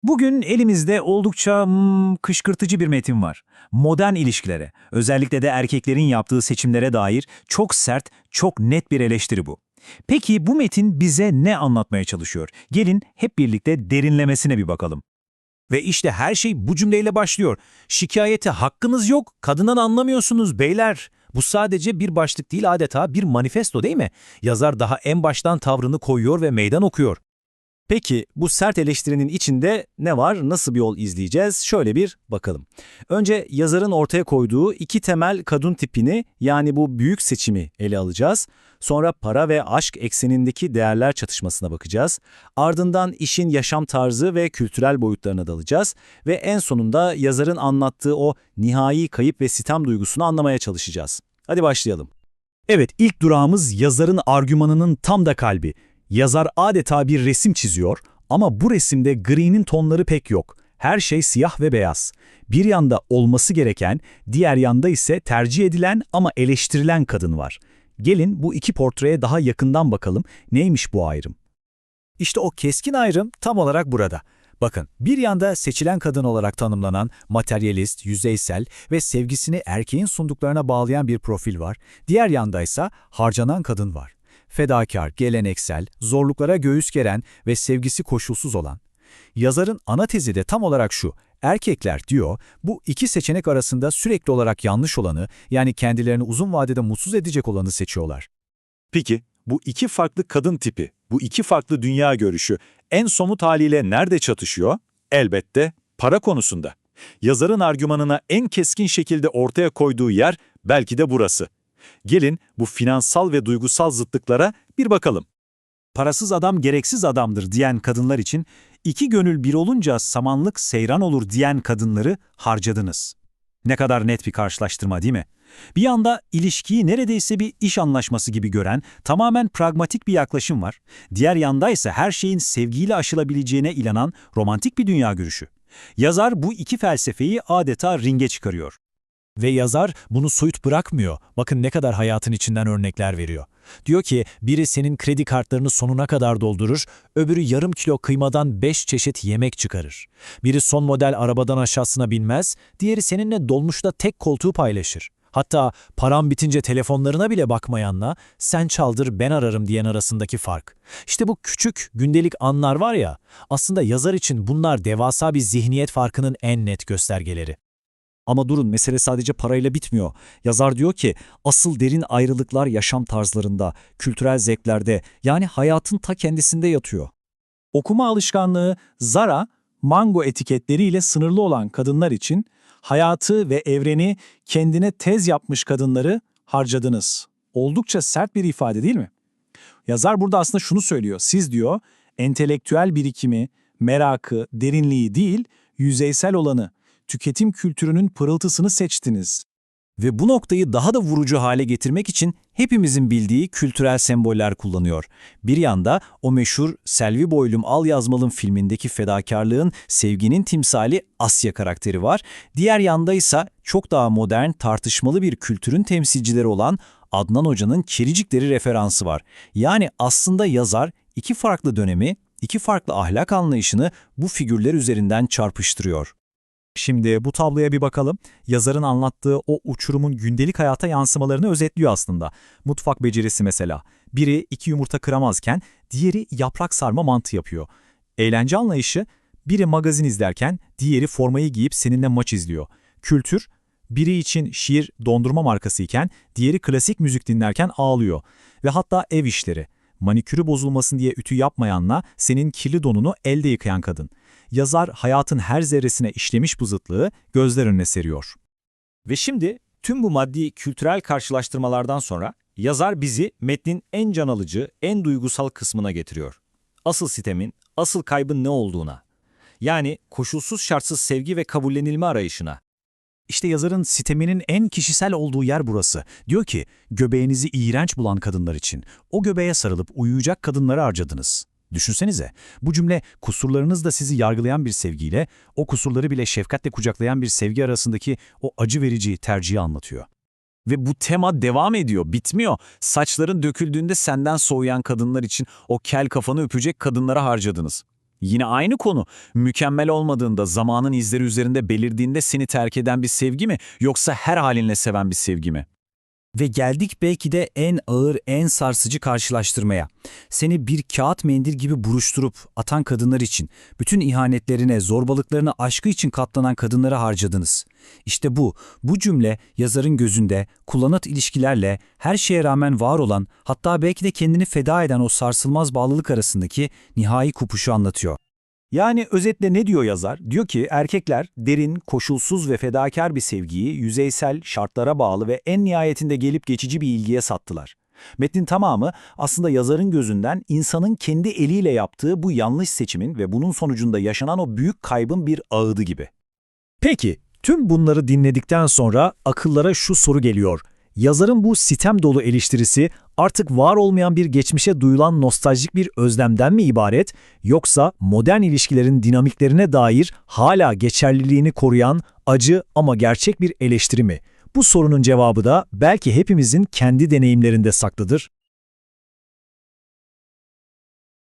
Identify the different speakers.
Speaker 1: Bugün elimizde oldukça kışkırtıcı bir metin var. Modern ilişkilere, özellikle de erkeklerin yaptığı seçimlere dair çok sert, çok net bir eleştiri bu. Peki bu metin bize ne anlatmaya çalışıyor? Gelin hep birlikte derinlemesine bir bakalım.
Speaker 2: Ve işte her şey bu cümleyle başlıyor. Şikayete hakkınız yok, kadından anlamıyorsunuz beyler. Bu sadece bir başlık değil, adeta bir manifesto değil mi? Yazar daha en baştan tavrını koyuyor ve meydan okuyor. Peki bu sert eleştirinin içinde ne var, nasıl bir yol izleyeceğiz? Şöyle bir bakalım. Önce yazarın ortaya koyduğu iki temel kadın tipini, yani bu büyük seçimi ele alacağız. Sonra para ve aşk eksenindeki değerler çatışmasına bakacağız. Ardından işin yaşam tarzı ve kültürel boyutlarına dalacağız. Ve en sonunda yazarın anlattığı o nihai kayıp ve sitem duygusunu anlamaya çalışacağız. Hadi başlayalım. Evet, ilk durağımız yazarın argümanının tam da kalbi. Yazar adeta bir resim çiziyor ama bu resimde gri'nin tonları pek yok. Her şey siyah ve beyaz. Bir yanda olması gereken, diğer yanda ise tercih edilen ama eleştirilen kadın var. Gelin bu iki portreye daha yakından bakalım. Neymiş bu ayrım? İşte o keskin ayrım tam olarak burada. Bakın, bir yanda seçilen kadın olarak tanımlanan materyalist, yüzeysel ve sevgisini erkeğin sunduklarına bağlayan bir profil var. Diğer yanda ise harcanan kadın var. Fedakar, geleneksel, zorluklara göğüs geren ve sevgisi koşulsuz olan. Yazarın ana tezi de tam olarak şu: erkekler, diyor, bu iki seçenek arasında sürekli olarak yanlış olanı, yani kendilerini uzun vadede mutsuz edecek olanı seçiyorlar.
Speaker 3: Peki, bu iki farklı kadın tipi, bu iki farklı dünya görüşü en somut haliyle nerede çatışıyor? Elbette para konusunda. Yazarın argümanına en keskin şekilde ortaya koyduğu yer belki de burası. Gelin bu finansal ve duygusal zıtlıklara bir bakalım.
Speaker 1: Parasız adam gereksiz adamdır diyen kadınlar için iki gönül bir olunca samanlık seyran olur diyen kadınları harcadınız. Ne kadar net bir karşılaştırma değil mi? Bir yanda ilişkiyi neredeyse bir iş anlaşması gibi gören tamamen pragmatik bir yaklaşım var. Diğer yanda ise her şeyin sevgiyle aşılabileceğine inanan romantik bir dünya görüşü. Yazar bu iki felsefeyi adeta ringe çıkarıyor.
Speaker 2: Ve yazar bunu soyut bırakmıyor. Bakın ne kadar hayatın içinden örnekler veriyor. Diyor ki biri senin kredi kartlarını sonuna kadar doldurur, öbürü yarım kilo kıymadan 5 çeşit yemek çıkarır. Biri son model arabadan aşağısına binmez, diğeri seninle dolmuşta tek koltuğu paylaşır. Hatta param bitince telefonlarına bile bakmayanla sen çaldır ben ararım diyen arasındaki fark. İşte bu küçük gündelik anlar var ya, aslında yazar için bunlar devasa bir zihniyet farkının en net göstergeleri.
Speaker 4: Ama durun, mesele sadece parayla bitmiyor. Yazar diyor ki asıl derin ayrılıklar yaşam tarzlarında, kültürel zevklerde, yani hayatın ta kendisinde yatıyor.
Speaker 5: Okuma alışkanlığı Zara, Mango etiketleriyle sınırlı olan kadınlar için hayatı ve evreni kendine tez yapmış kadınları harcadınız. Oldukça sert bir ifade değil mi? Yazar burada aslında şunu söylüyor. Siz, diyor, entelektüel birikimi, merakı, derinliği değil, yüzeysel olanı, tüketim kültürünün pırıltısını seçtiniz.
Speaker 1: Ve bu noktayı daha da vurucu hale getirmek için hepimizin bildiği kültürel semboller kullanıyor. Bir yanda o meşhur Selvi Boylum Al Yazmalım filmindeki fedakarlığın, sevginin timsali Asya karakteri var. Diğer yanda ise çok daha modern, tartışmalı bir kültürün temsilcileri olan Adnan Hoca'nın Kericikleri referansı var. Yani aslında yazar iki farklı dönemi, iki farklı ahlak anlayışını bu figürler üzerinden çarpıştırıyor.
Speaker 4: Şimdi bu tabloya bir bakalım. Yazarın anlattığı o uçurumun gündelik hayata yansımalarını özetliyor aslında. Mutfak becerisi mesela. Biri 2 yumurta kıramazken diğeri yaprak sarma mantı yapıyor. Eğlence anlayışı, biri magazin izlerken diğeri formayı giyip seninle maç izliyor. Kültür, biri için şiir dondurma markası iken diğeri klasik müzik dinlerken ağlıyor. Ve hatta ev işleri. Manikürü bozulmasın diye ütü yapmayanla senin kirli donunu elde yıkayan kadın. Yazar hayatın her zerresine işlemiş bu zıtlığı gözler önüne seriyor.
Speaker 2: Ve şimdi tüm bu maddi kültürel karşılaştırmalardan sonra yazar bizi metnin en can alıcı, en duygusal kısmına getiriyor. Asıl sitemin, asıl kaybın ne olduğuna. Yani koşulsuz şartsız sevgi ve kabullenilme arayışına.
Speaker 4: İşte yazarın siteminin en kişisel olduğu yer burası. Diyor ki, göbeğinizi iğrenç bulan kadınlar için o göbeğe sarılıp uyuyacak kadınları harcadınız. Düşünsenize, bu cümle kusurlarınızla sizi yargılayan bir sevgiyle, o kusurları bile şefkatle kucaklayan bir sevgi arasındaki o acı verici tercihi anlatıyor.
Speaker 1: Ve bu tema devam ediyor, bitmiyor. Saçların döküldüğünde senden soğuyan kadınlar için o kel kafanı öpecek kadınlara harcadınız. Yine aynı konu. Mükemmel olmadığında, zamanın izleri üzerinde belirdiğinde seni terk eden bir sevgi mi, yoksa her halinle seven bir sevgi mi?
Speaker 6: Ve geldik belki de en ağır, en sarsıcı karşılaştırmaya. Seni bir kağıt mendil gibi buruşturup atan kadınlar için, bütün ihanetlerine, zorbalıklarına, aşkı için katlanan kadınlara harcadınız. İşte bu cümle yazarın gözünde kullanat ilişkilerle her şeye rağmen var olan, hatta belki de kendini feda eden o sarsılmaz bağlılık arasındaki nihai kopuşu anlatıyor.
Speaker 1: Yani özetle ne diyor yazar? Diyor ki erkekler derin, koşulsuz ve fedakar bir sevgiyi yüzeysel, şartlara bağlı ve en nihayetinde gelip geçici bir ilgiye sattılar. Metnin tamamı aslında yazarın gözünden insanın kendi eliyle yaptığı bu yanlış seçimin ve bunun sonucunda yaşanan o büyük kaybın bir ağıdı gibi.
Speaker 2: Peki, tüm bunları dinledikten sonra akıllara şu soru geliyor. Yazarın bu sitem dolu eleştirisi artık var olmayan bir geçmişe duyulan nostaljik bir özlemden mi ibaret, yoksa modern ilişkilerin dinamiklerine dair hala geçerliliğini koruyan acı ama gerçek bir eleştiri mi? Bu sorunun cevabı da belki hepimizin kendi deneyimlerinde saklıdır.